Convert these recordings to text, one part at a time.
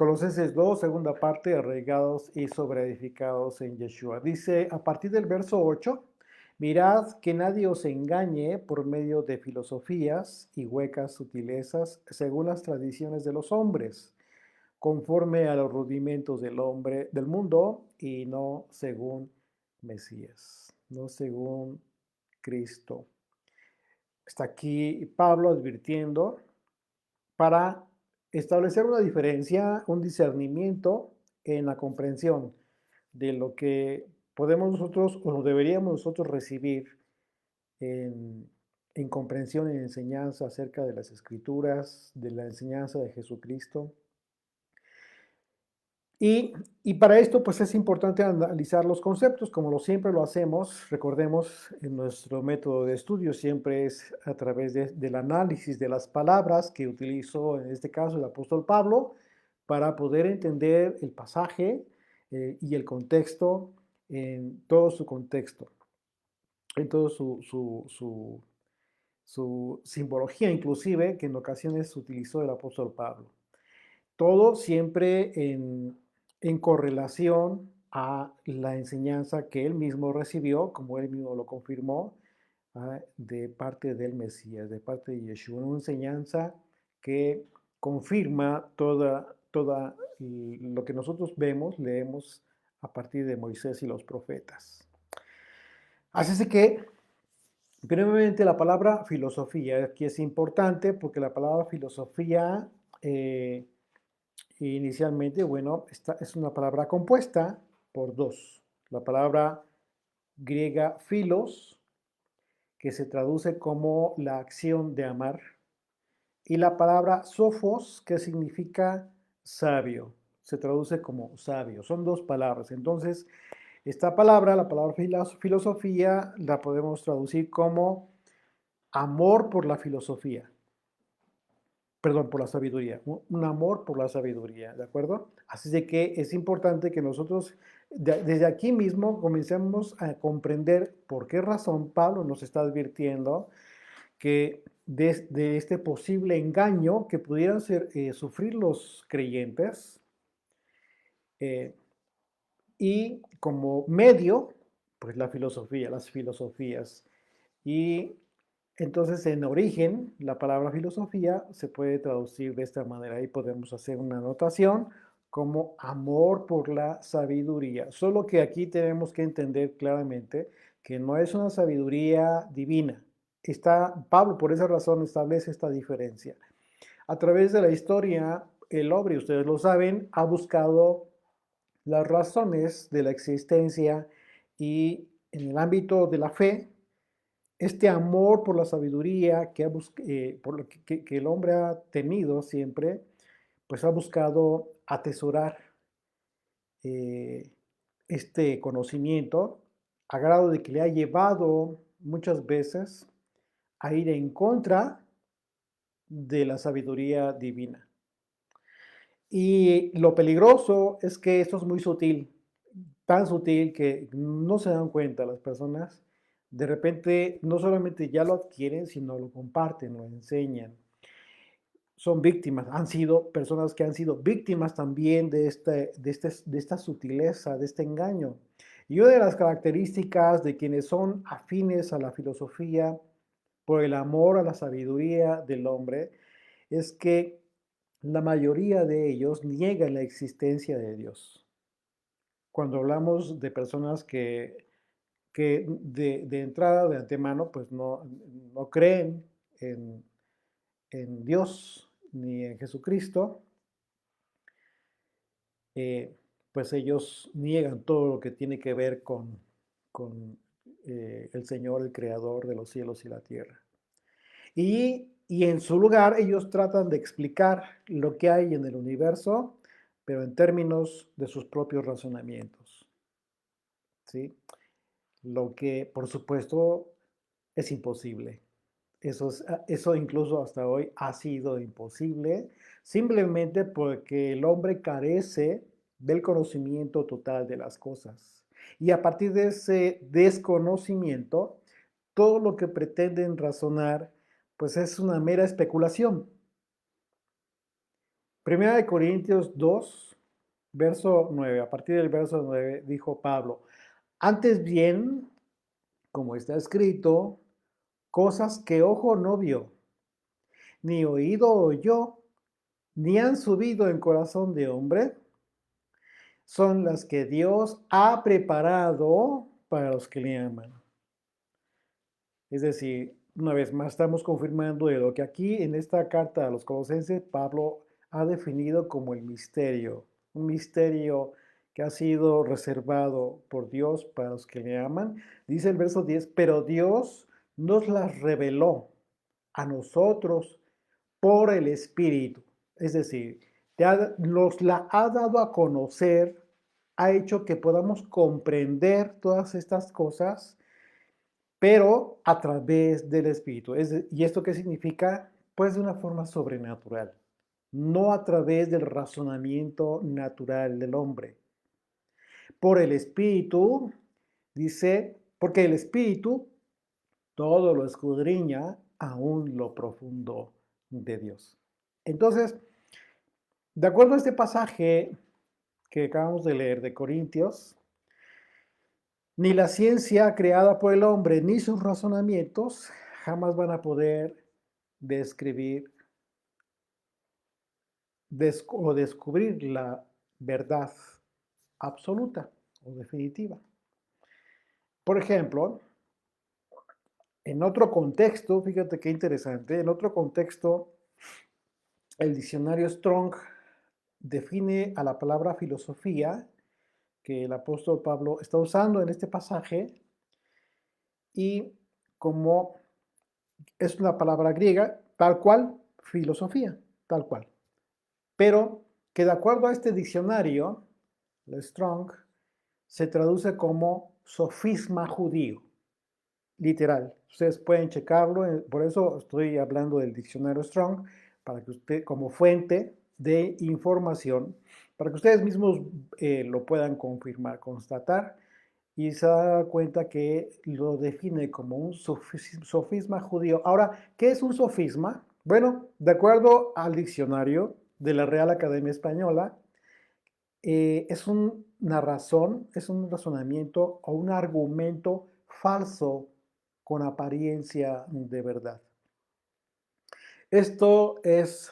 Colosenses 2, segunda parte, arraigados y sobreedificados en Yeshua. Dice a partir del verso 8, mirad que nadie os engañe por medio de filosofías y huecas sutilezas según las tradiciones de los hombres, conforme a los rudimentos del hombre, del mundo, y no según Mesías, no según Cristo. Está aquí Pablo advirtiendo para establecer una diferencia, un discernimiento en la comprensión de lo que podemos nosotros o deberíamos nosotros recibir en, en comprensión y enseñanza acerca de las escrituras, de la enseñanza de Jesucristo. Y, y para esto, pues es importante analizar los conceptos, como siempre lo hacemos. Recordemos, en nuestro método de estudio siempre es a través del análisis de las palabras que utilizó, en este caso, el apóstol Pablo, para poder entender el pasaje y el contexto, en todo su contexto, en todo su simbología, inclusive, que en ocasiones utilizó el apóstol Pablo. Todo siempre en correlación a la enseñanza que él mismo recibió, como él mismo lo confirmó, de parte del Mesías, de parte de Yeshua, una enseñanza que confirma toda lo que nosotros vemos, leemos a partir de Moisés y los profetas. Así es que, brevemente, la palabra filosofía aquí es importante porque la palabra filosofía inicialmente, bueno, esta es una palabra compuesta por dos. La palabra griega philos, que se traduce como la acción de amar, y la palabra sophos, que significa sabio, se traduce como sabio. Son dos palabras. Entonces, esta palabra, la palabra filosofía, la podemos traducir como amor por la filosofía. Perdón, por la sabiduría, un amor por la sabiduría, ¿de acuerdo? Así de que es importante que nosotros desde aquí mismo comencemos a comprender por qué razón Pablo nos está advirtiendo que de este posible engaño que pudieran sufrir los creyentes eh, y como medio, pues la filosofía, las filosofías. Y entonces, en origen, la palabra filosofía se puede traducir de esta manera. Ahí podemos hacer una anotación como amor por la sabiduría. Solo que aquí tenemos que entender claramente que no es una sabiduría divina. Pablo, por esa razón, establece esta diferencia. A través de la historia, el hombre, ustedes lo saben, ha buscado las razones de la existencia y en el ámbito de la fe, este amor por la sabiduría por lo que el hombre ha tenido siempre, pues ha buscado atesorar eh, este conocimiento a grado de que le ha llevado muchas veces a ir en contra de la sabiduría divina. Y lo peligroso es que esto es muy sutil, tan sutil que no se dan cuenta las personas. De repente, no solamente ya lo adquieren, sino lo comparten, lo enseñan. Son víctimas, han sido personas que han sido víctimas también de esta sutileza, de este engaño. Y una de las características de quienes son afines a la filosofía por el amor a la sabiduría del hombre es que la mayoría de ellos niegan la existencia de Dios. Cuando hablamos de personas que de entrada, de antemano, pues no creen en, en Dios ni en Jesucristo, eh, pues ellos niegan todo lo que tiene que ver con el Señor, el Creador de los cielos y la tierra. Y en su lugar ellos tratan de explicar lo que hay en el universo, pero en términos de sus propios razonamientos, ¿sí? Lo que, por supuesto, es imposible. Eso incluso hasta hoy ha sido imposible, simplemente porque el hombre carece del conocimiento total de las cosas. Y a partir de ese desconocimiento, todo lo que pretenden razonar, pues es una mera especulación. Primera de Corintios 2, verso 9. A partir del verso 9 dijo Pablo, antes bien, como está escrito, cosas que ojo no vio, ni oído oyó, ni han subido en corazón de hombre, son las que Dios ha preparado para los que le aman. Es decir, una vez más estamos confirmando de lo que aquí en esta carta a los Colosenses Pablo ha definido como el misterio, un misterio que ha sido reservado por Dios para los que le aman. Dice el verso 10, pero Dios nos las reveló a nosotros por el Espíritu. Es decir, nos la ha dado a conocer, ha hecho que podamos comprender todas estas cosas, pero a través del Espíritu. ¿Y esto qué significa? Pues de una forma sobrenatural, no a través del razonamiento natural del hombre. Por el Espíritu, dice, porque el Espíritu todo lo escudriña aún lo profundo de Dios. Entonces, de acuerdo a este pasaje que acabamos de leer de Corintios, ni la ciencia creada por el hombre ni sus razonamientos jamás van a poder describir o descubrir la verdad absoluta o definitiva. Por ejemplo, en otro contexto, fíjate qué interesante, en otro contexto, el diccionario Strong define a la palabra filosofía que el apóstol Pablo está usando en este pasaje y como es una palabra griega, tal cual, filosofía, tal cual. Pero que de acuerdo a este diccionario, el Strong, se traduce como sofisma judío, literal. Ustedes pueden checarlo, por eso estoy hablando del diccionario Strong, para que usted, como fuente de información, para que ustedes mismos lo puedan confirmar, constatar, y se da cuenta que lo define como un sofisma judío. Ahora, ¿qué es un sofisma? Bueno, de acuerdo al diccionario de la Real Academia Española, es una razón, es un razonamiento o un argumento falso con apariencia de verdad. Esto es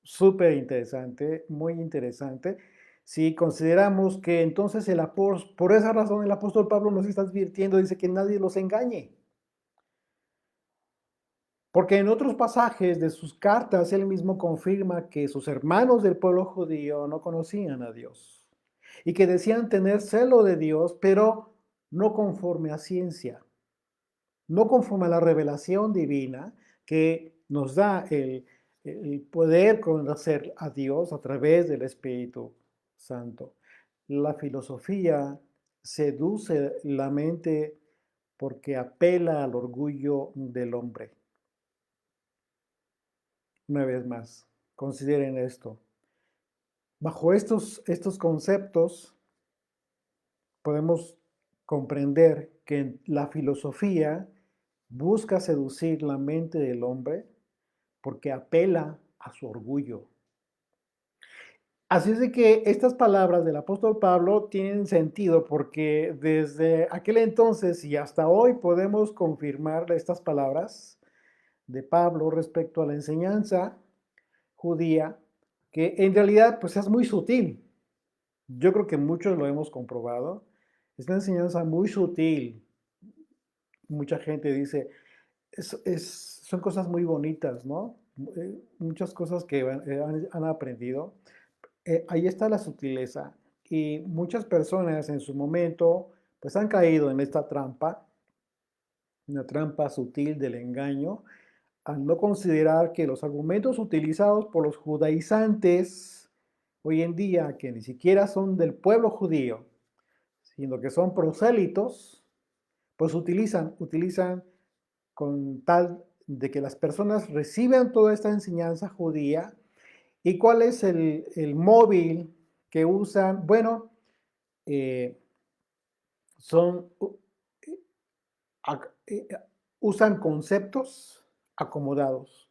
súper interesante, muy interesante. Si consideramos que entonces por esa razón el apóstol Pablo nos está advirtiendo, dice que nadie los engañe. Porque en otros pasajes de sus cartas él mismo confirma que sus hermanos del pueblo judío no conocían a Dios y que decían tener celo de Dios, pero no conforme a ciencia, no conforme a la revelación divina que nos da el poder conocer a Dios a través del Espíritu Santo. La filosofía seduce la mente porque apela al orgullo del hombre. Una vez más, consideren esto. Bajo estos conceptos podemos comprender que la filosofía busca seducir la mente del hombre porque apela a su orgullo. Así es de que estas palabras del apóstol Pablo tienen sentido porque desde aquel entonces y hasta hoy podemos confirmar estas palabras de Pablo respecto a la enseñanza judía, que en realidad pues es muy sutil. Yo creo que muchos lo hemos comprobado. Es una enseñanza muy sutil. Mucha gente dice, son cosas muy bonitas, ¿no? Muchas cosas que han aprendido. Ahí está la sutileza. Y muchas personas en su momento pues han caído en esta trampa, una trampa sutil del engaño, al no considerar que los argumentos utilizados por los judaizantes hoy en día, que ni siquiera son del pueblo judío, sino que son prosélitos, pues utilizan con tal de que las personas reciban toda esta enseñanza judía. ¿Y cuál es el móvil que usan? Bueno, eh, son, usan conceptos acomodados,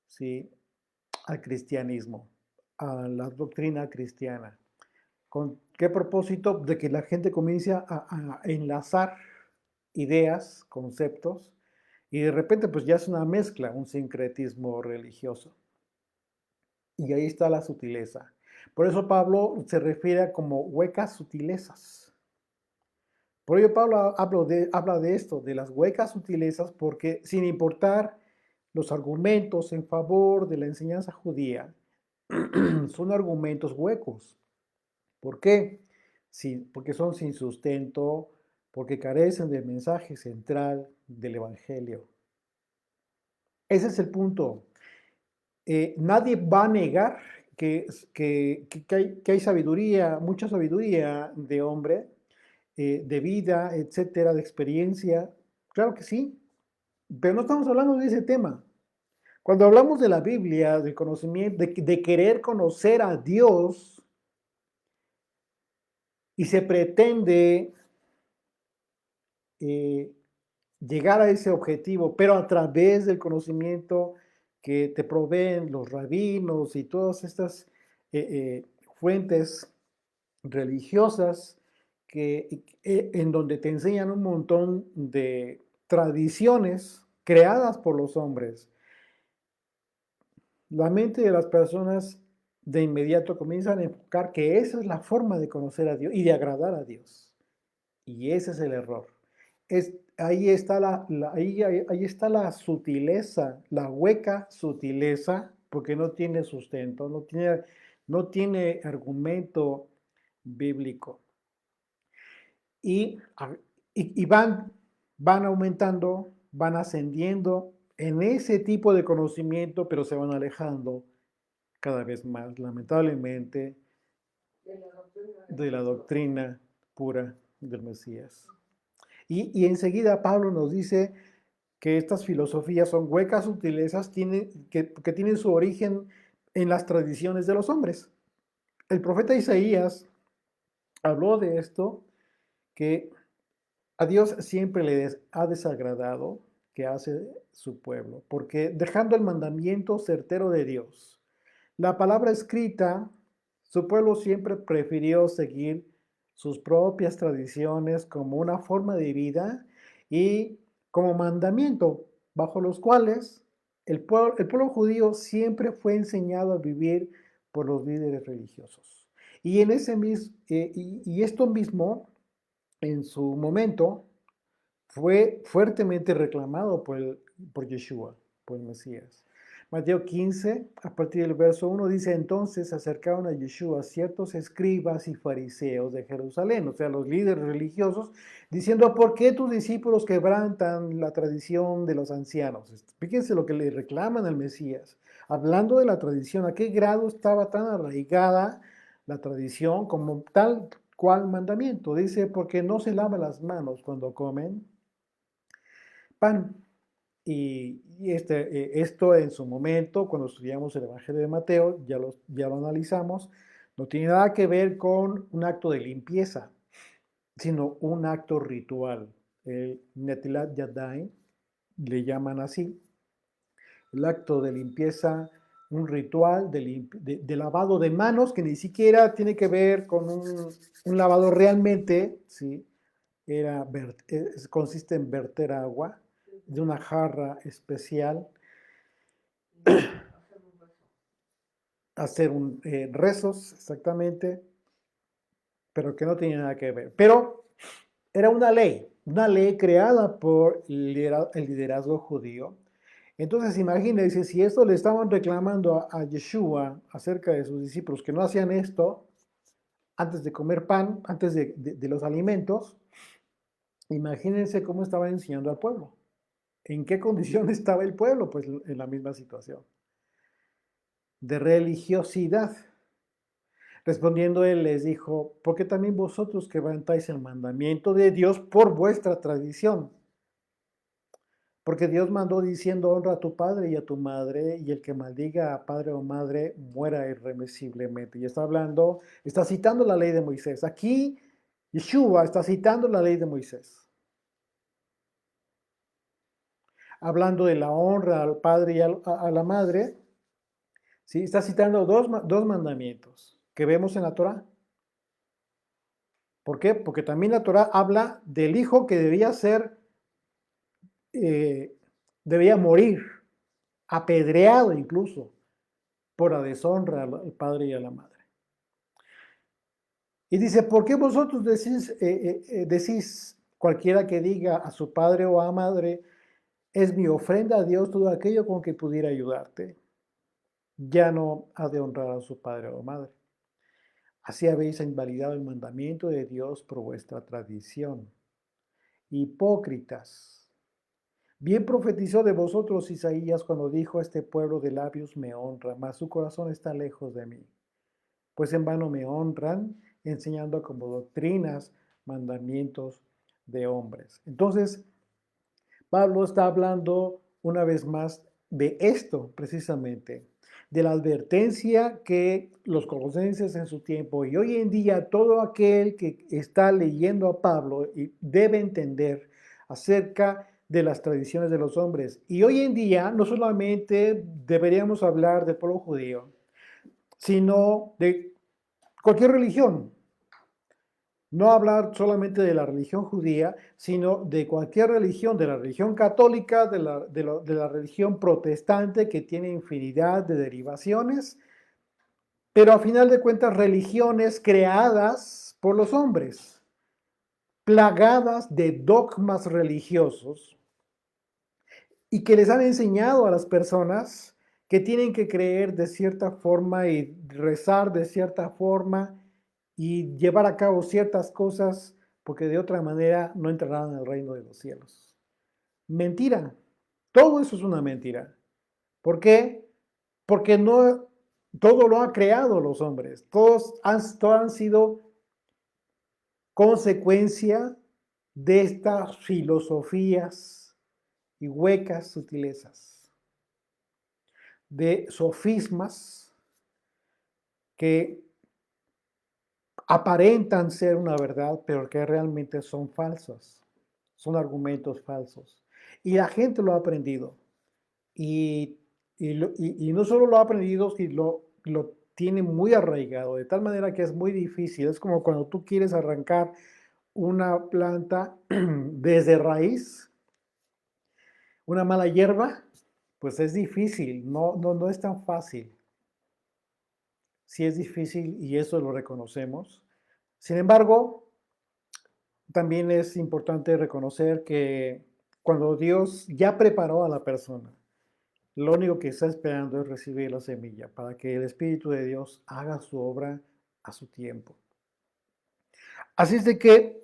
¿sí?, al cristianismo. a la doctrina cristiana. ¿Con qué propósito? De que la gente comience a enlazar ideas, conceptos, y de repente pues ya es una mezcla, un sincretismo religioso. Y ahí está la sutileza. Por eso Pablo se refiere a como huecas sutilezas. Por ello Pablo habla de esto, de las huecas sutilezas, porque sin importar los argumentos en favor de la enseñanza judía, son argumentos huecos. ¿Por qué? Sí, porque son sin sustento, porque carecen del mensaje central del Evangelio. Ese es el punto. Nadie va a negar que hay sabiduría, mucha sabiduría de hombre, de vida, etcétera, de experiencia. Claro que sí, pero no estamos hablando de ese tema. Cuando hablamos de la Biblia, del conocimiento, de querer conocer a Dios, y se pretende llegar a ese objetivo, pero a través del conocimiento que te proveen los rabinos y todas estas fuentes religiosas en donde te enseñan un montón de tradiciones creadas por los hombres. La mente de las personas de inmediato comienzan a enfocar que esa es la forma de conocer a Dios y de agradar a Dios. Y ese es el error. Ahí está ahí está la sutileza, la hueca sutileza, porque no tiene sustento, no tiene argumento bíblico. Y, y van aumentando, van ascendiendo en ese tipo de conocimiento, pero se van alejando cada vez más, lamentablemente, de la doctrina pura del Mesías. Y enseguida Pablo nos dice que estas filosofías son huecas sutilezas que tienen su origen en las tradiciones de los hombres. El profeta Isaías habló de esto, que a Dios siempre le ha desagradado que hace su pueblo, porque dejando el mandamiento certero de Dios, la palabra escrita, su pueblo siempre prefirió seguir sus propias tradiciones como una forma de vida y como mandamiento, bajo los cuales el pueblo judío siempre fue enseñado a vivir por los líderes religiosos. Y, y esto mismo, en su momento, fue fuertemente reclamado por Yeshua, por el Mesías. Mateo 15, a partir del verso 1, dice: entonces se acercaron a Yeshua ciertos escribas y fariseos de Jerusalén, o sea, los líderes religiosos, diciendo: ¿por qué tus discípulos quebrantan la tradición de los ancianos? Fíjense lo que le reclaman al Mesías. Hablando de la tradición, ¿a qué grado estaba tan arraigada la tradición como tal cual mandamiento? Dice: porque no se lavan las manos cuando comen pan. Y esto en su momento, cuando estudiamos el Evangelio de Mateo, ya lo analizamos, no tiene nada que ver con un acto de limpieza, sino un acto ritual. El Netilat Yadayim, le llaman así, el acto de limpieza, un ritual de lavado de manos que ni siquiera tiene que ver con un lavado realmente, ¿sí? Consiste en verter agua de una jarra especial, hacer rezos exactamente, pero que no tenía nada que ver. Pero era una ley creada por el liderazgo judío. Entonces imagínense, si esto le estaban reclamando a Yeshua acerca de sus discípulos que no hacían esto antes de comer pan, antes de los alimentos, imagínense cómo estaba enseñando al pueblo. ¿En qué condición estaba el pueblo? Pues en la misma situación de religiosidad. Respondiendo él les dijo: porque también vosotros quebrantáis el mandamiento de Dios por vuestra tradición. Porque Dios mandó diciendo: honra a tu padre y a tu madre, y el que maldiga a padre o madre muera irremisiblemente. Y está citando la ley de Moisés. Aquí Yeshua está citando la ley de Moisés. Hablando de la honra al padre y a la madre, ¿Sí? Está citando dos mandamientos que vemos en la Torá. ¿Por qué? Porque también la Torá habla del hijo que eh, debía morir, apedreado incluso, por la deshonra al padre y a la madre. Y dice, ¿por qué vosotros decís cualquiera que diga a su padre o a madre, es mi ofrenda a Dios todo aquello con que pudiera ayudarte? Ya no ha de honrar a su padre o madre. Así habéis invalidado el mandamiento de Dios por vuestra tradición. Hipócritas. Bien profetizó de vosotros Isaías cuando dijo, este pueblo de labios me honra, mas su corazón está lejos de mí. Pues en vano me honran, enseñando como doctrinas mandamientos de hombres. Entonces, Pablo está hablando una vez más de esto precisamente, de la advertencia que los colosenses en su tiempo y hoy en día todo aquel que está leyendo a Pablo debe entender acerca de las tradiciones de los hombres. Y hoy en día no solamente deberíamos hablar del pueblo judío, sino de cualquier religión. No hablar solamente de la religión judía, sino de cualquier religión, de la religión católica, de la religión protestante, que tiene infinidad de derivaciones, pero a final de cuentas religiones creadas por los hombres, plagadas de dogmas religiosos y que les han enseñado a las personas que tienen que creer de cierta forma y rezar de cierta forma y llevar a cabo ciertas cosas porque de otra manera no entrarán en el reino de los cielos. Mentira. Todo eso es una mentira. ¿Por qué? Porque no todo lo han creado los hombres. Todos han sido consecuencia de estas filosofías y huecas sutilezas, de sofismas que aparentan ser una verdad, pero que realmente son falsos, son argumentos falsos. Y la gente lo ha aprendido. Y no solo lo ha aprendido, sino lo tiene muy arraigado, de tal manera que es muy difícil. Es como cuando tú quieres arrancar una planta desde raíz, una mala hierba, pues es difícil, no es tan fácil. Sí es difícil y eso lo reconocemos. Sin embargo, también es importante reconocer que cuando Dios ya preparó a la persona, lo único que está esperando es recibir la semilla para que el Espíritu de Dios haga su obra a su tiempo. Así es de que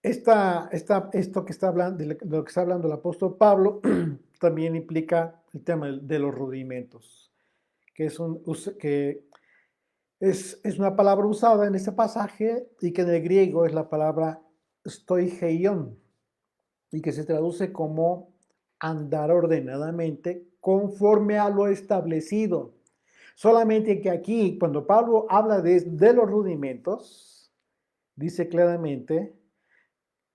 esto que está hablando, de lo que está hablando el apóstol Pablo también implica el tema de los rudimentos, que es una palabra usada en este pasaje y que en el griego es la palabra stoicheion y que se traduce como andar ordenadamente conforme a lo establecido. Solamente que aquí, cuando Pablo habla de los rudimentos, dice claramente,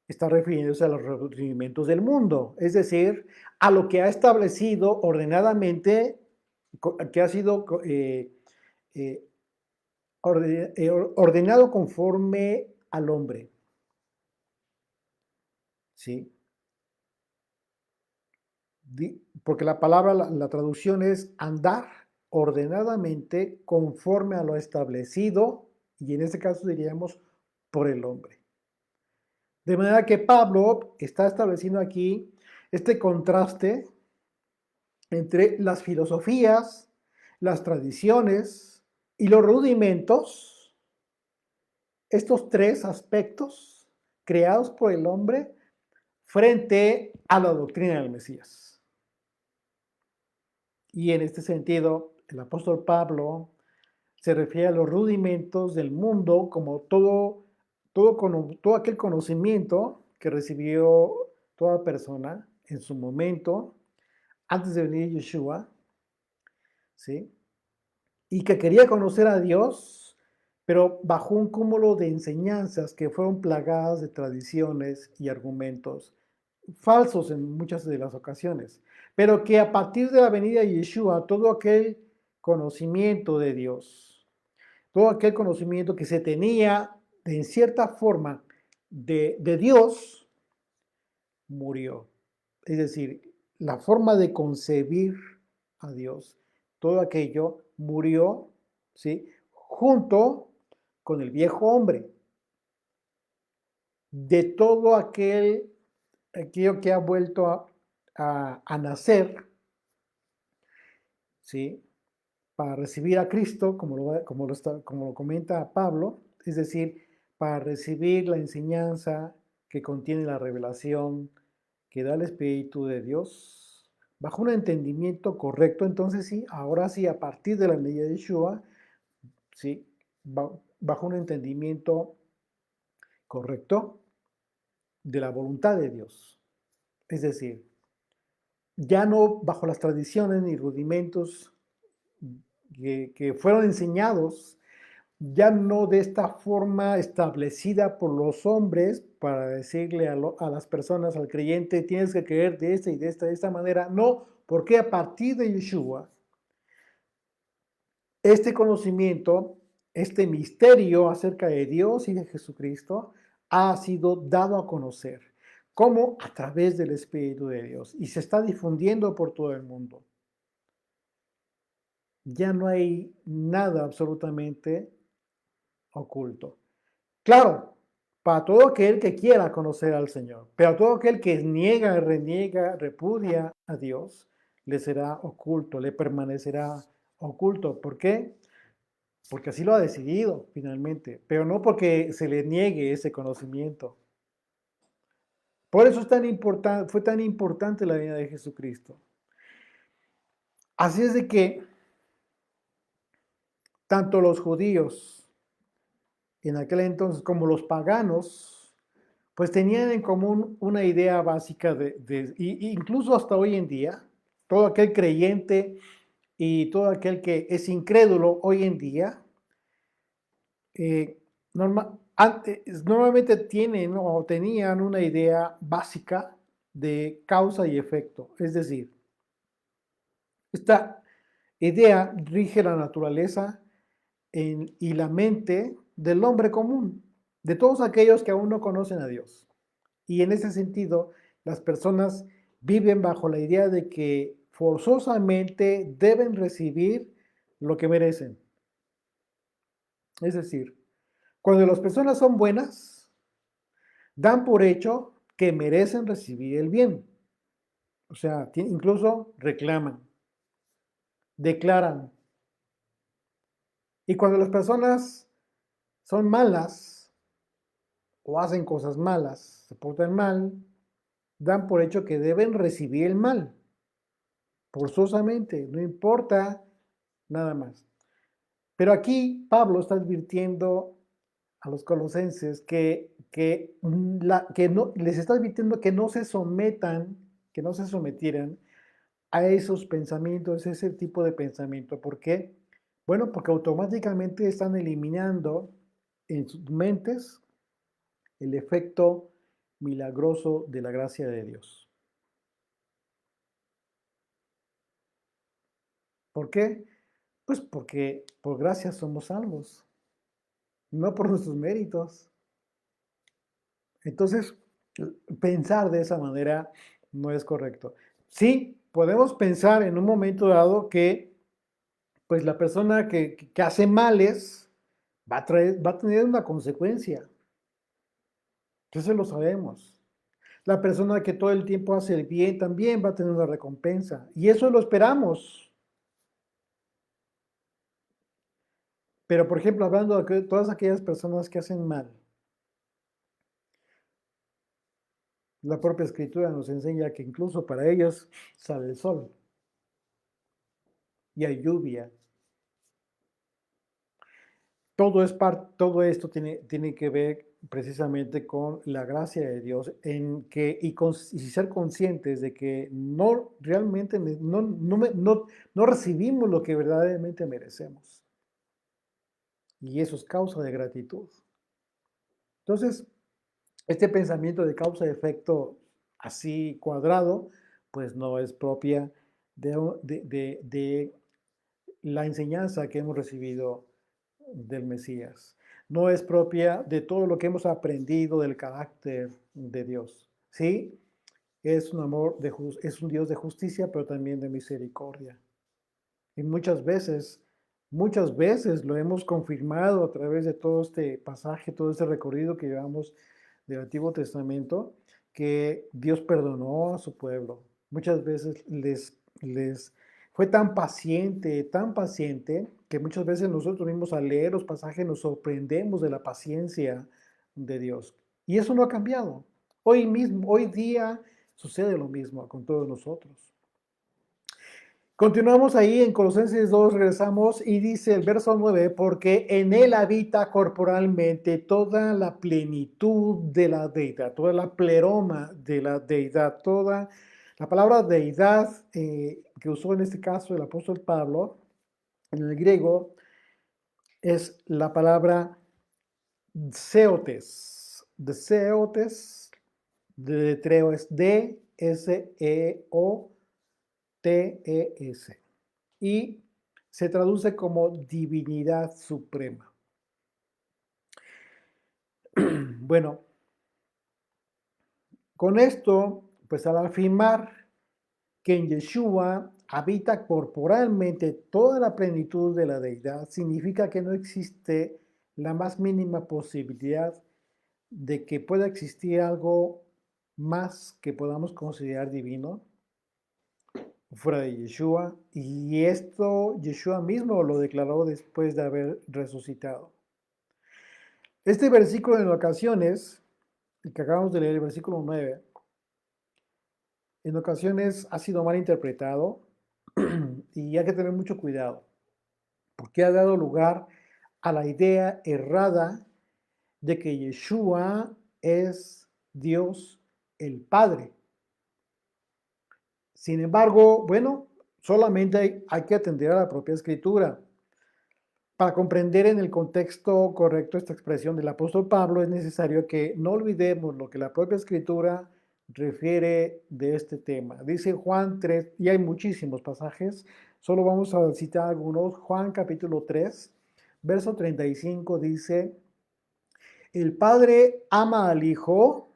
está refiriéndose a los rudimentos del mundo, es decir, a lo que ha establecido ordenadamente, que ha sido eh, ordenado conforme al hombre. ¿Sí? Porque la palabra, la traducción es andar ordenadamente conforme a lo establecido, y en este caso diríamos por el hombre. De manera que Pablo está estableciendo aquí este contraste entre las filosofías, las tradiciones y los rudimentos, estos tres aspectos creados por el hombre frente a la doctrina del Mesías. Y en este sentido, el apóstol Pablo se refiere a los rudimentos del mundo como todo aquel conocimiento que recibió toda persona en su momento, antes de venir Yeshua, ¿sí? Y que quería conocer a Dios, pero bajo un cúmulo de enseñanzas que fueron plagadas de tradiciones y argumentos falsos en muchas de las ocasiones. pero que a partir de la venida de Yeshua, todo aquel conocimiento de Dios, todo aquel conocimiento que se tenía en cierta forma de Dios, murió. Es decir, la forma de concebir a Dios, todo aquello murió, ¿sí? Junto con el viejo hombre. De todo aquello que ha vuelto a nacer, ¿sí? Para recibir a Cristo, como lo comenta Pablo, es decir, para recibir la enseñanza que contiene la revelación que da el Espíritu de Dios, bajo un entendimiento correcto. Entonces sí, ahora sí, a partir de la ley de Yeshua, sí, bajo un entendimiento correcto de la voluntad de Dios. Es decir, ya no bajo las tradiciones ni rudimentos que fueron enseñados, ya no de esta forma establecida por los hombres para decirle a las personas, al creyente, tienes que creer de esta y de esta manera. No, porque a partir de Yeshua, este conocimiento, este misterio acerca de Dios y de Jesucristo ha sido dado a conocer. ¿Cómo? A través del Espíritu de Dios. Y se está difundiendo por todo el mundo. Ya no hay nada absolutamente oculto. Claro, para todo aquel que quiera conocer al Señor, pero a todo aquel que niega, reniega, repudia a Dios, le será oculto, le permanecerá oculto. ¿Por qué? Porque así lo ha decidido finalmente, pero no porque se le niegue ese conocimiento. Por eso fue tan importante la venida de Jesucristo. Así es de que tanto los judíos en aquel entonces como los paganos, pues tenían en común una idea básica incluso hasta hoy en día, todo aquel creyente y todo aquel que es incrédulo hoy en día, normalmente tienen o tenían una idea básica de causa y efecto. Es decir, esta idea rige la naturaleza y la mente del hombre común, de todos aquellos que aún no conocen a Dios. Y en ese sentido, las personas viven bajo la idea de que forzosamente deben recibir lo que merecen. Es decir, cuando las personas son buenas, dan por hecho que merecen recibir el bien. O sea, incluso reclaman, declaran. Y cuando las personas son malas o hacen cosas malas, se portan mal, dan por hecho que deben recibir el mal, forzosamente, no importa nada más. Pero aquí Pablo está advirtiendo a los colosenses les está advirtiendo que no se sometan, que no se sometieran a esos pensamientos, ese tipo de pensamiento. ¿Por qué? Bueno, porque automáticamente están eliminando en sus mentes el efecto milagroso de la gracia de Dios. ¿Por qué? Pues porque por gracia somos salvos, no por nuestros méritos. Entonces, pensar de esa manera no es correcto. Sí, podemos pensar en un momento dado que pues la persona que hace males va a tener una consecuencia. Eso lo sabemos. La persona que todo el tiempo hace el bien también va a tener una recompensa. Y eso lo esperamos. Pero, por ejemplo, hablando de todas aquellas personas que hacen mal, la propia escritura nos enseña que incluso para ellos sale el sol y hay lluvia. Todo esto tiene que ver precisamente con la gracia de Dios y ser conscientes de que no realmente no recibimos lo que verdaderamente merecemos. Y eso es causa de gratitud. Entonces, este pensamiento de causa y efecto así cuadrado, pues no es propia de la enseñanza que hemos recibido del Mesías. No es propia de todo lo que hemos aprendido del carácter de Dios. Sí, es un es un Dios de justicia, pero también de misericordia. Y muchas veces lo hemos confirmado a través de todo este pasaje, todo este recorrido que llevamos del Antiguo Testamento, que Dios perdonó a su pueblo. Muchas veces les fue tan paciente, que muchas veces nosotros mismos al leer los pasajes nos sorprendemos de la paciencia de Dios. Y eso no ha cambiado. Hoy día sucede lo mismo con todos nosotros. Continuamos ahí en Colosenses 2, regresamos y dice el verso 9, porque en él habita corporalmente toda la plenitud de la deidad, toda la pleroma de la deidad, toda la palabra deidad que usó en este caso el apóstol Pablo, en el griego, es la palabra Zeotes. De Zeotes, de letreo es D-S-E-O-T-E-S. Y se traduce como divinidad suprema. Bueno, con esto, pues al afirmar que en Yeshua habita corporalmente toda la plenitud de la deidad, significa que no existe la más mínima posibilidad de que pueda existir algo más que podamos considerar divino fuera de Yeshua, y esto Yeshua mismo lo declaró después de haber resucitado. Este versículo en ocasiones, el que acabamos de leer, el versículo 9, en ocasiones ha sido mal interpretado y hay que tener mucho cuidado, porque ha dado lugar a la idea errada de que Yeshua es Dios el Padre. Sin embargo, bueno, solamente hay que atender a la propia escritura. Para comprender en el contexto correcto esta expresión del apóstol Pablo, es necesario que no olvidemos lo que la propia escritura refiere de este tema. Dice Juan 3, y hay muchísimos pasajes, solo vamos a citar algunos. Juan capítulo 3, verso 35 dice, el Padre ama al Hijo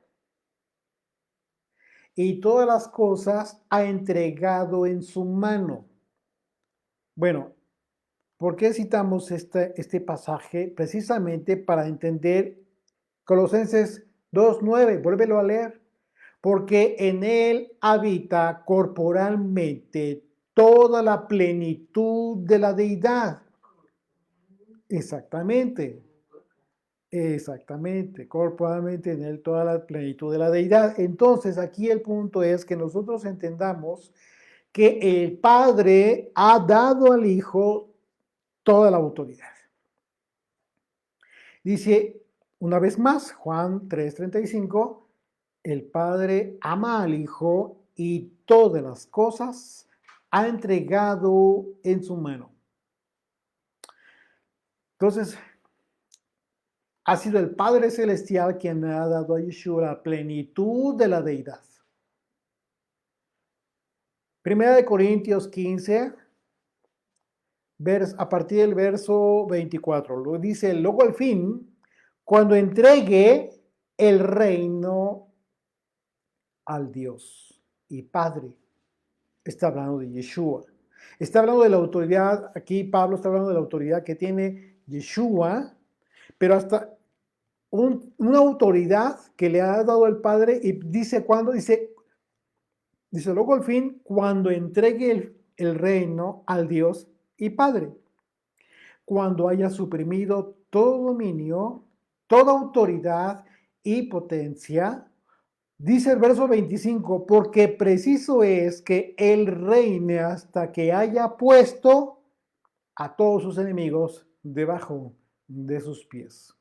y todas las cosas ha entregado en su mano. Bueno, ¿por qué citamos este pasaje? Precisamente para entender Colosenses 2:9, vuélvelo a leer. Porque en él habita corporalmente toda la plenitud de la deidad. Exactamente, exactamente, corporalmente en él toda la plenitud de la deidad. Entonces aquí el punto es que nosotros entendamos que el Padre ha dado al Hijo toda la autoridad. Dice una vez más, Juan 3:35, el Padre ama al Hijo y todas las cosas ha entregado en su mano. Entonces, ha sido el Padre Celestial quien ha dado a Yeshua la plenitud de la deidad. Primera de Corintios 15, a partir del verso 24, lo dice, luego al fin, cuando entregue el reino al Dios y Padre. Está hablando de Yeshua. Está hablando de la autoridad, aquí Pablo está hablando de la autoridad que tiene Yeshua, pero hasta una autoridad que le ha dado el Padre, y dice cuando, dice luego al fin, cuando entregue el reino al Dios y Padre, cuando haya suprimido todo dominio, toda autoridad y potencia. Dice el verso 25, porque preciso es que él reine hasta que haya puesto a todos sus enemigos debajo de sus pies.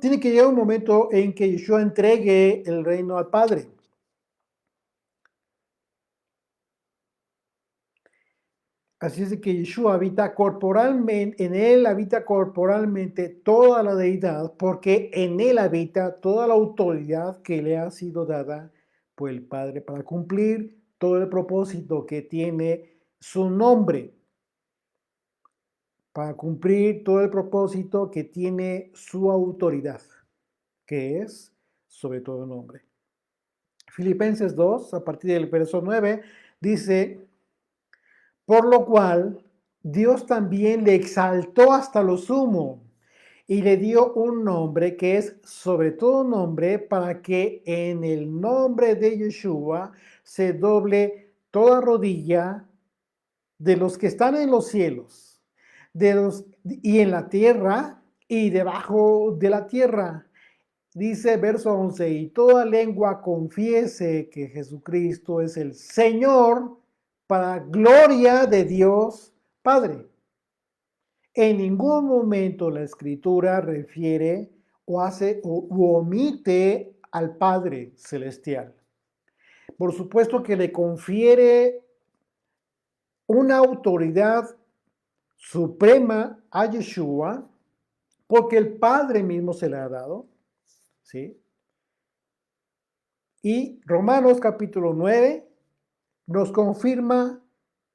Tiene que llegar un momento en que Yeshua entregue el reino al Padre. Así es de que Yeshua habita corporalmente, en él habita corporalmente toda la deidad, porque en él habita toda la autoridad que le ha sido dada por el Padre para cumplir todo el propósito que tiene su nombre, para cumplir todo el propósito que tiene su autoridad, que es sobre todo nombre. Filipenses 2, a partir del verso 9, dice: por lo cual Dios también le exaltó hasta lo sumo y le dio un nombre que es sobre todo nombre, para que en el nombre de Yeshua se doble toda rodilla de los que están en los cielos, y en la tierra y debajo de la tierra. Dice verso 11, y toda lengua confiese que Jesucristo es el Señor, para gloria de Dios Padre. En ningún momento la Escritura refiere o hace o omite al Padre Celestial. Por supuesto que le confiere una autoridad suprema a Yeshua, porque el Padre mismo se le ha dado, ¿sí? Y Romanos capítulo 9 nos confirma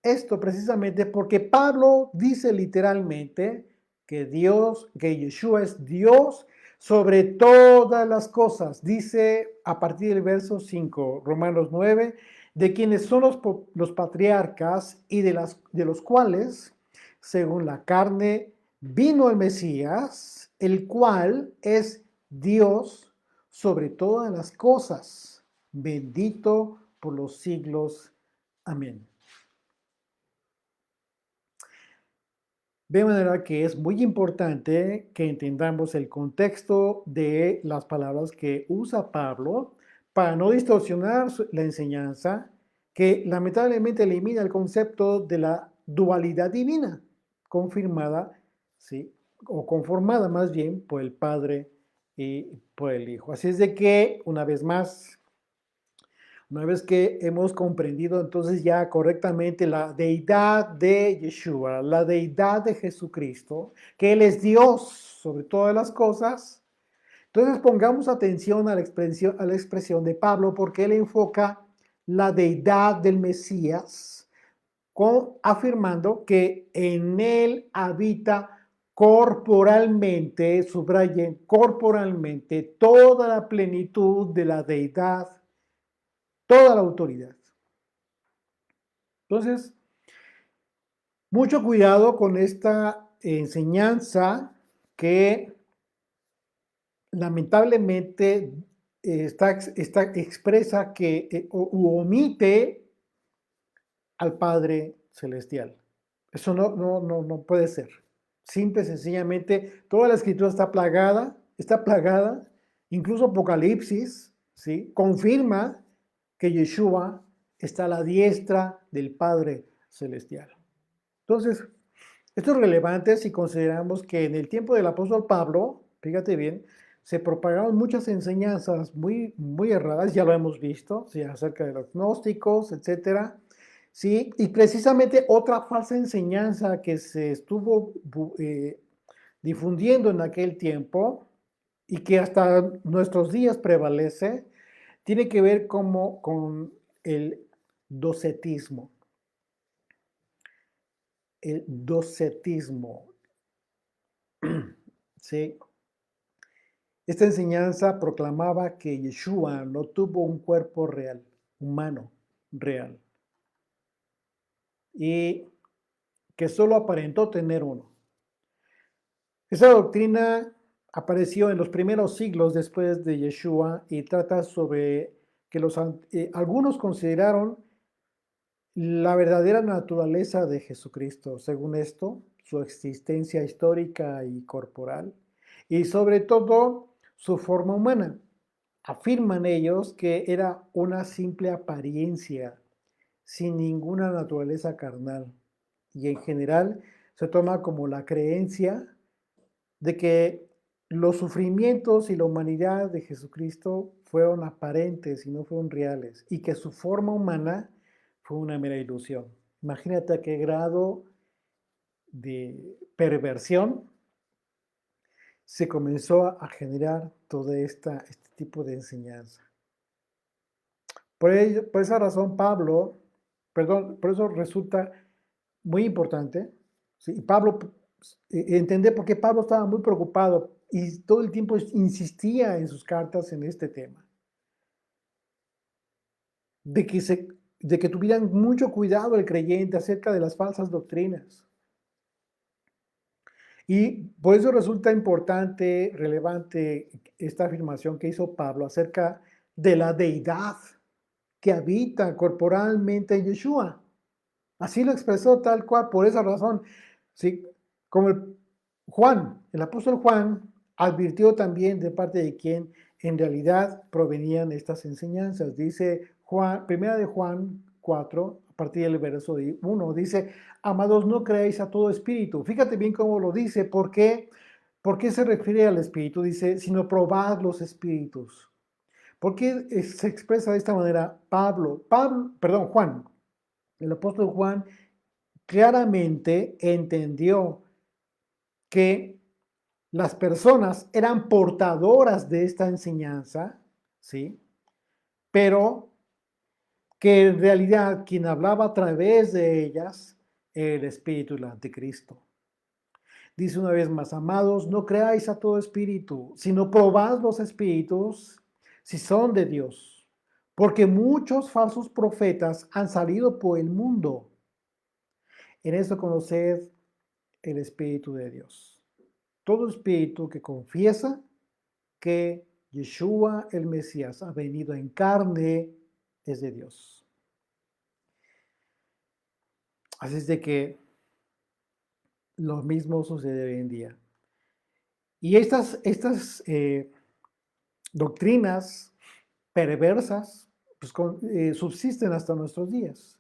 esto precisamente porque Pablo dice literalmente que Yeshua es Dios sobre todas las cosas. Dice a partir del verso 5, Romanos 9, de quienes son los patriarcas y de los cuales, según la carne, vino el Mesías, el cual es Dios sobre todas las cosas, bendito por los siglos. Amén. De manera que es muy importante que entendamos el contexto de las palabras que usa Pablo para no distorsionar la enseñanza, que lamentablemente elimina el concepto de la dualidad divina, confirmada, ¿sí? O conformada más bien por el Padre y por el Hijo. Así es de que, una vez más, una vez que hemos comprendido entonces ya correctamente la deidad de Yeshua, la deidad de Jesucristo, que Él es Dios sobre todas las cosas, entonces pongamos atención a la expresión de Pablo, porque él enfoca la deidad del Mesías, afirmando que en Él habita corporalmente, subrayen corporalmente, toda la plenitud de la deidad, toda la autoridad. Entonces, mucho cuidado con esta enseñanza que lamentablemente expresa que omite al Padre Celestial. Eso no puede ser. Simple y sencillamente, toda la escritura está plagada, incluso Apocalipsis, ¿sí? Confirma que Yeshua está a la diestra del Padre Celestial. Entonces, esto es relevante si consideramos que en el tiempo del apóstol Pablo, fíjate bien, se propagaron muchas enseñanzas muy erradas, ya lo hemos visto, ¿sí? Acerca de los gnósticos, etcétera. Sí, y precisamente otra falsa enseñanza que se estuvo difundiendo en aquel tiempo y que hasta nuestros días prevalece, tiene que ver con el docetismo. El docetismo. ¿Sí? Esta enseñanza proclamaba que Yeshua no tuvo un cuerpo real, humano, real, y que solo aparentó tener uno. Esa doctrina apareció en los primeros siglos después de Yeshua y trata sobre que algunos consideraron la verdadera naturaleza de Jesucristo, según esto, su existencia histórica y corporal, y sobre todo su forma humana. Afirman ellos que era una simple apariencia, sin ninguna naturaleza carnal, y en general se toma como la creencia de que los sufrimientos y la humanidad de Jesucristo fueron aparentes y no fueron reales, y que su forma humana fue una mera ilusión. Imagínate a qué grado de perversión se comenzó a generar todo este tipo de enseñanza. Por esa razón Pablo, perdón, por eso resulta muy importante, ¿sí? Y Pablo, entender por qué Pablo estaba muy preocupado y todo el tiempo insistía en sus cartas en este tema, de que, de que tuvieran mucho cuidado el creyente acerca de las falsas doctrinas. Y por eso resulta importante, relevante esta afirmación que hizo Pablo acerca de la deidad que habita corporalmente en Yeshua. Así lo expresó tal cual, por esa razón. ¿Sí? Como el apóstol Juan advirtió también de parte de quien en realidad provenían estas enseñanzas. Dice Juan, primera de Juan 4, a partir del verso 1, dice, amados, no creáis a todo espíritu. Fíjate bien cómo lo dice, ¿por qué? ¿Por qué se refiere al espíritu? Dice, sino probad los espíritus. ¿Por qué se expresa de esta manera Juan, el apóstol Juan claramente entendió que las personas eran portadoras de esta enseñanza, ¿sí? Pero que en realidad quien hablaba a través de ellas era el espíritu del anticristo. Dice una vez más, amados, no creáis a todo espíritu, sino probad los espíritus si son de Dios, porque muchos falsos profetas han salido por el mundo. En esto conoced el Espíritu de Dios. Todo espíritu que confiesa que Yeshua el Mesías ha venido en carne es de Dios. Así es de que lo mismo sucede hoy en día. Y estas doctrinas perversas pues, subsisten hasta nuestros días.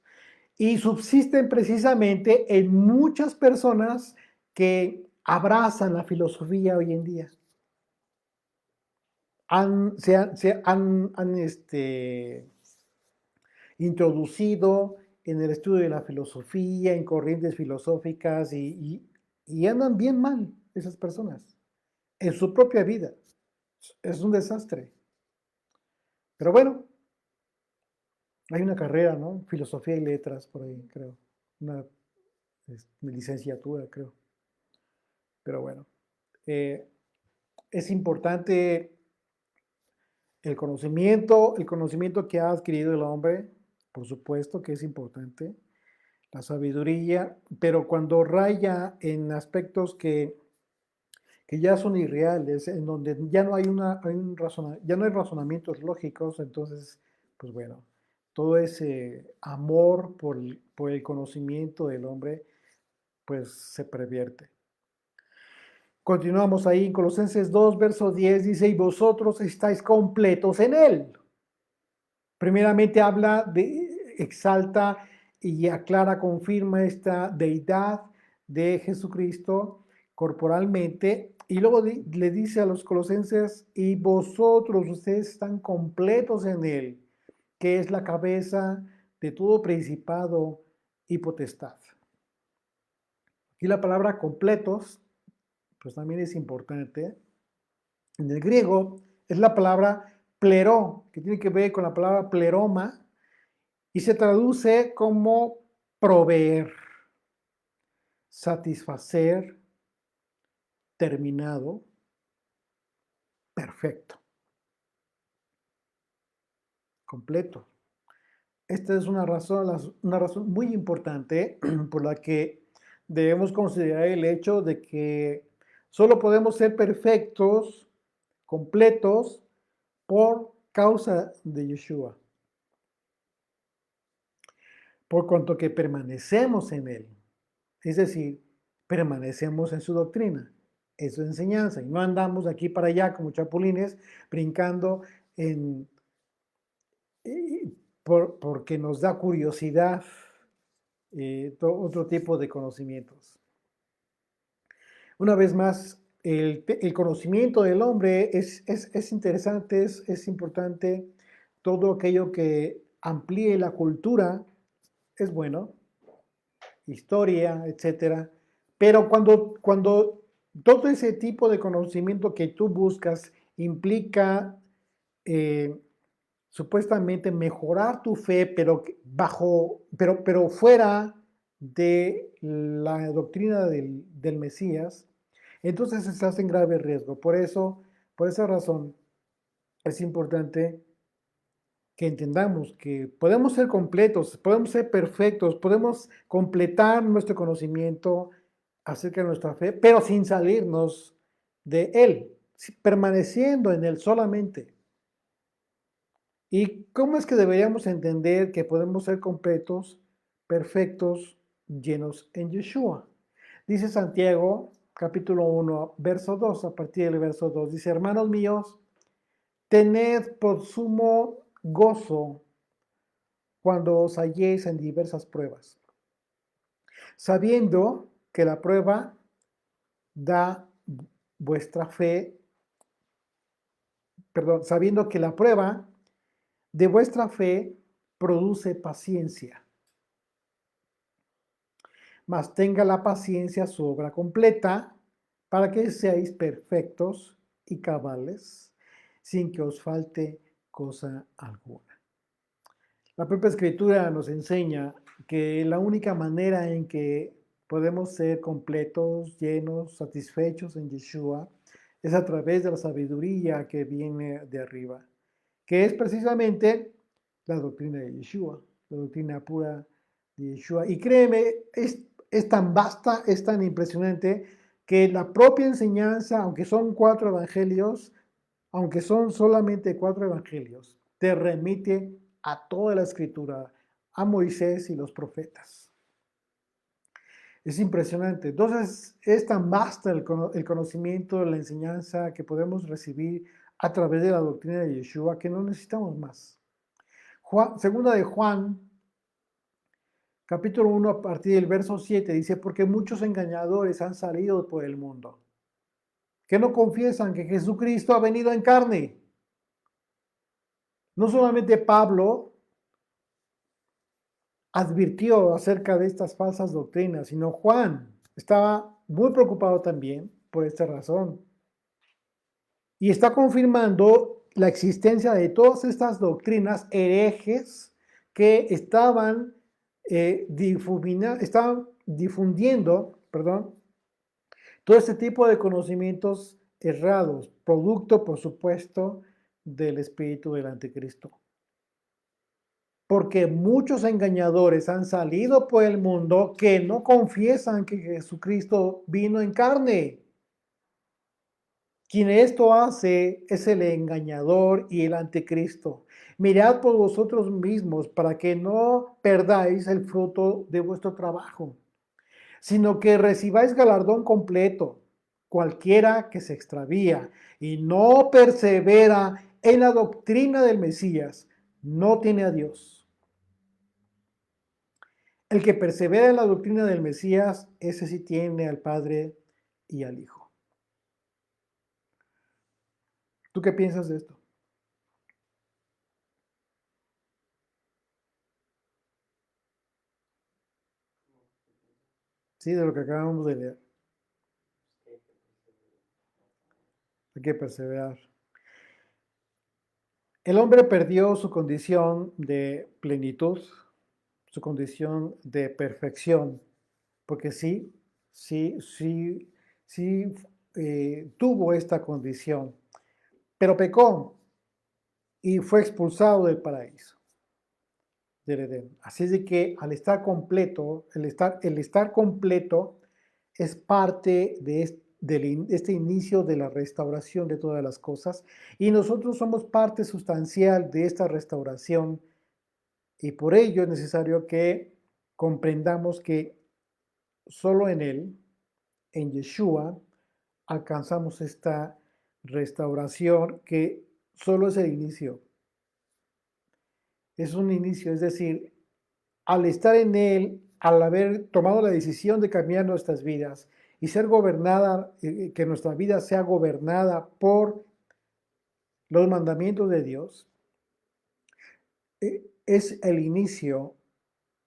Y subsisten precisamente en muchas personas que abrazan la filosofía hoy en día. Han introducido en el estudio de la filosofía, en corrientes filosóficas y andan bien mal esas personas en su propia vida. Es un desastre. Pero bueno, hay una carrera, ¿no? Filosofía y letras por ahí, creo. Una licenciatura, creo. Pero bueno, es importante el conocimiento que ha adquirido el hombre, por supuesto que es importante, la sabiduría, pero cuando raya en aspectos que ya son irreales, en donde ya no hay ya no hay razonamientos lógicos, entonces, pues bueno, todo ese amor por el conocimiento del hombre, pues se pervierte. Continuamos ahí en Colosenses 2, verso 10, dice, y vosotros estáis completos en él. Primeramente exalta y aclara, confirma esta deidad de Jesucristo corporalmente, y luego le dice a los colosenses, y vosotros, ustedes están completos en él, que es la cabeza de todo principado y potestad. Aquí la palabra completos, pues también es importante. En el griego es la palabra pleró, que tiene que ver con la palabra pleroma, y se traduce como proveer, satisfacer, terminado, perfecto, completo. Esta es una razón muy importante por la que debemos considerar el hecho de que solo podemos ser perfectos, completos, por causa de Yeshua. Por cuanto que permanecemos en él. Es decir, permanecemos en su doctrina, en su enseñanza, y no andamos de aquí para allá como chapulines brincando porque nos da curiosidad otro tipo de conocimientos. Una vez más, el conocimiento del hombre es interesante, es importante. Todo aquello que amplíe la cultura es bueno, historia, etcétera. Pero cuando todo ese tipo de conocimiento que tú buscas implica supuestamente mejorar tu fe, pero pero fuera de la doctrina del Mesías, entonces estás en grave riesgo. Por esa razón, es importante que entendamos que podemos ser completos, podemos ser perfectos, podemos completar nuestro conocimiento acerca de nuestra fe, pero sin salirnos de Él, permaneciendo en Él solamente. ¿Y cómo es que deberíamos entender que podemos ser completos, perfectos, llenos en Yeshua? Dice Santiago, capítulo 1, verso 2, a partir del verso 2, dice, hermanos míos, tened por sumo gozo cuando os halléis en diversas pruebas, sabiendo que la prueba da vuestra fe, sabiendo que la prueba de vuestra fe produce paciencia. Mas tenga la paciencia su obra completa, para que seáis perfectos y cabales, sin que os falte cosa alguna. La propia Escritura nos enseña que la única manera en que podemos ser completos, llenos, satisfechos en Yeshua es a través de la sabiduría que viene de arriba, que es precisamente la doctrina de Yeshua, la doctrina pura de Yeshua. Y créeme, es tan vasta, es tan impresionante, que la propia enseñanza, aunque son 4 evangelios, aunque son solamente 4 evangelios, te remite a toda la escritura, a Moisés y los profetas. Es impresionante. Entonces, es tan vasta el conocimiento, la enseñanza que podemos recibir a través de la doctrina de Yeshua, que no necesitamos más. Segunda de Juan, capítulo 1, a partir del verso 7, dice, porque muchos engañadores han salido por el mundo, que no confiesan que Jesucristo ha venido en carne. No solamente Pablo advirtió acerca de estas falsas doctrinas, sino Juan estaba muy preocupado también por esta razón. Y está confirmando la existencia de todas estas doctrinas herejes que estaban difundiendo, todo este tipo de conocimientos errados, producto, por supuesto, del espíritu del anticristo. Porque muchos engañadores han salido por el mundo que no confiesan que Jesucristo vino en carne. Quien esto hace es el engañador y el anticristo. Mirad por vosotros mismos para que no perdáis el fruto de vuestro trabajo, sino que recibáis galardón completo. Cualquiera que se extravía y no persevera en la doctrina del Mesías, no tiene a Dios. El que persevera en la doctrina del Mesías, ese sí tiene al Padre y al Hijo. ¿Tú qué piensas de esto? Sí, de lo que acabamos de leer. Hay que perseverar. El hombre perdió su condición de plenitud, su condición de perfección, porque sí tuvo esta condición, pero pecó y fue expulsado del paraíso, del Edén. Así es de que al estar completo, el estar completo es parte de este inicio de la restauración de todas las cosas, y nosotros somos parte sustancial de esta restauración, y por ello es necesario que comprendamos que solo en Él, en Yeshua, alcanzamos esta restauración que solo es el inicio. Es un inicio, es decir, al estar en Él, al haber tomado la decisión de cambiar nuestras vidas y ser gobernada, que nuestra vida sea gobernada por los mandamientos de Dios, es el inicio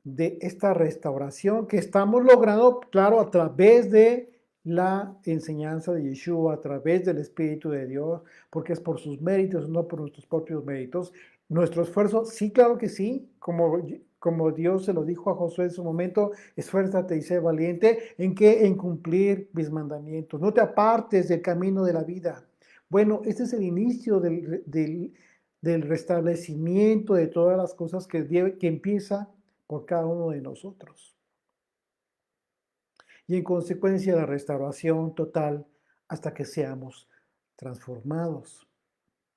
de esta restauración que estamos logrando, claro, a través de la enseñanza de Yeshua, a través del Espíritu de Dios, porque es por sus méritos, no por nuestros propios méritos. Nuestro esfuerzo, sí, claro que sí, como Dios se lo dijo a Josué en su momento, esfuérzate y sé valiente, ¿en qué? En cumplir mis mandamientos. No te apartes del camino de la vida. Bueno, este es el inicio del restablecimiento de todas las cosas que empieza por cada uno de nosotros. Y en consecuencia la restauración total hasta que seamos transformados.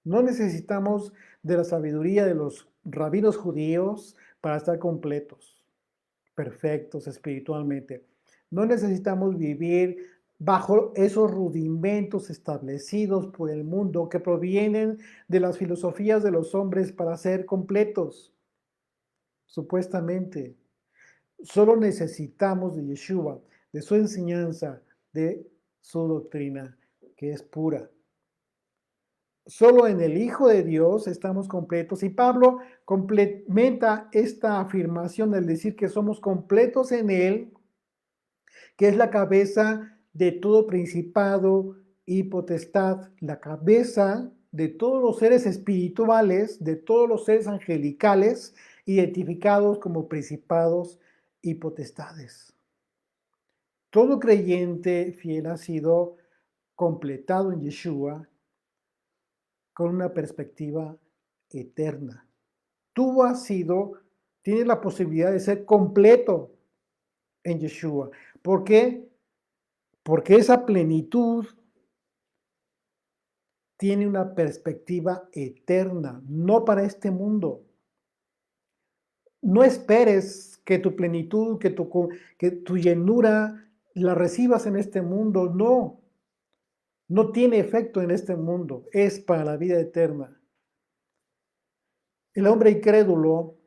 No necesitamos de la sabiduría de los rabinos judíos para estar completos, perfectos espiritualmente. No necesitamos vivir bajo esos rudimentos establecidos por el mundo que provienen de las filosofías de los hombres para ser completos, supuestamente. Solo necesitamos de Yeshua, de su enseñanza, de su doctrina, que es pura. Solo en el Hijo de Dios estamos completos. Y Pablo complementa esta afirmación al decir que somos completos en Él, que es la cabeza de todo principado y potestad, la cabeza de todos los seres espirituales, de todos los seres angelicales, identificados como principados y potestades. Todo creyente fiel ha sido completado en Yeshua con una perspectiva eterna. Tú tienes la posibilidad de ser completo en Yeshua. ¿Por qué? Porque esa plenitud tiene una perspectiva eterna, no para este mundo. No esperes que tu plenitud, que tu llenura la recibas en este mundo. No, no tiene efecto en este mundo. Es para la vida eterna. El hombre incrédulo,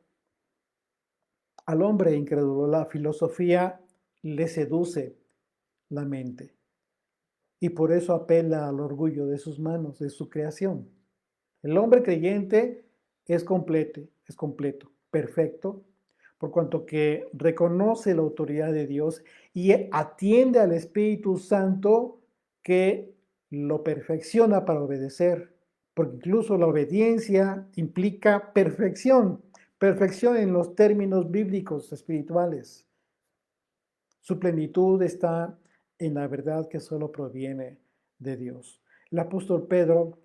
al hombre incrédulo, la filosofía le seduce la mente y por eso apela al orgullo de sus manos, de su creación. El hombre creyente es completo, perfecto, por cuanto que reconoce la autoridad de Dios y atiende al Espíritu Santo que lo perfecciona para obedecer, porque incluso la obediencia implica perfección, perfección en los términos bíblicos espirituales. Su plenitud está en la verdad que solo proviene de Dios. El apóstol Pedro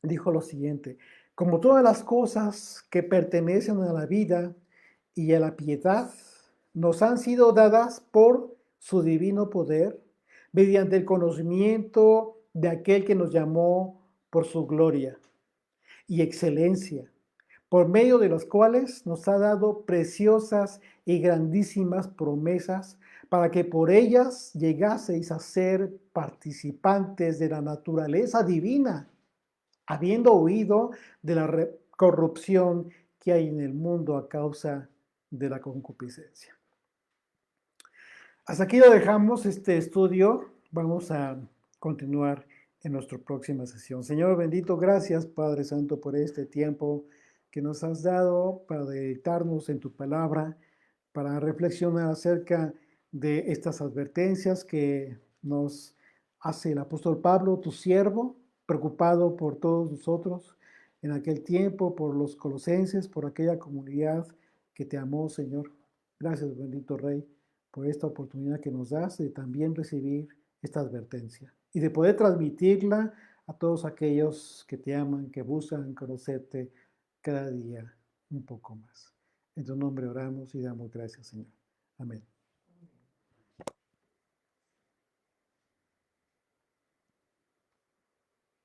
dijo lo siguiente: como todas las cosas que pertenecen a la vida y a la piedad nos han sido dadas por su divino poder, mediante el conocimiento de aquel que nos llamó por su gloria y excelencia, por medio de los cuales nos ha dado preciosas y grandísimas promesas, para que por ellas llegaseis a ser participantes de la naturaleza divina, habiendo huido de la corrupción que hay en el mundo a causa de la concupiscencia. Hasta aquí lo dejamos este estudio. Vamos a continuar en nuestra próxima sesión. Señor bendito, gracias Padre Santo por este tiempo que nos has dado para deleitarnos en tu palabra, para reflexionar acerca de estas advertencias que nos hace el apóstol Pablo, tu siervo, preocupado por todos nosotros en aquel tiempo, por los colosenses, por aquella comunidad que te amó, Señor. Gracias, bendito Rey, por esta oportunidad que nos das de también recibir esta advertencia y de poder transmitirla a todos aquellos que te aman, que buscan conocerte cada día un poco más. En tu nombre oramos y damos gracias, Señor. Amén.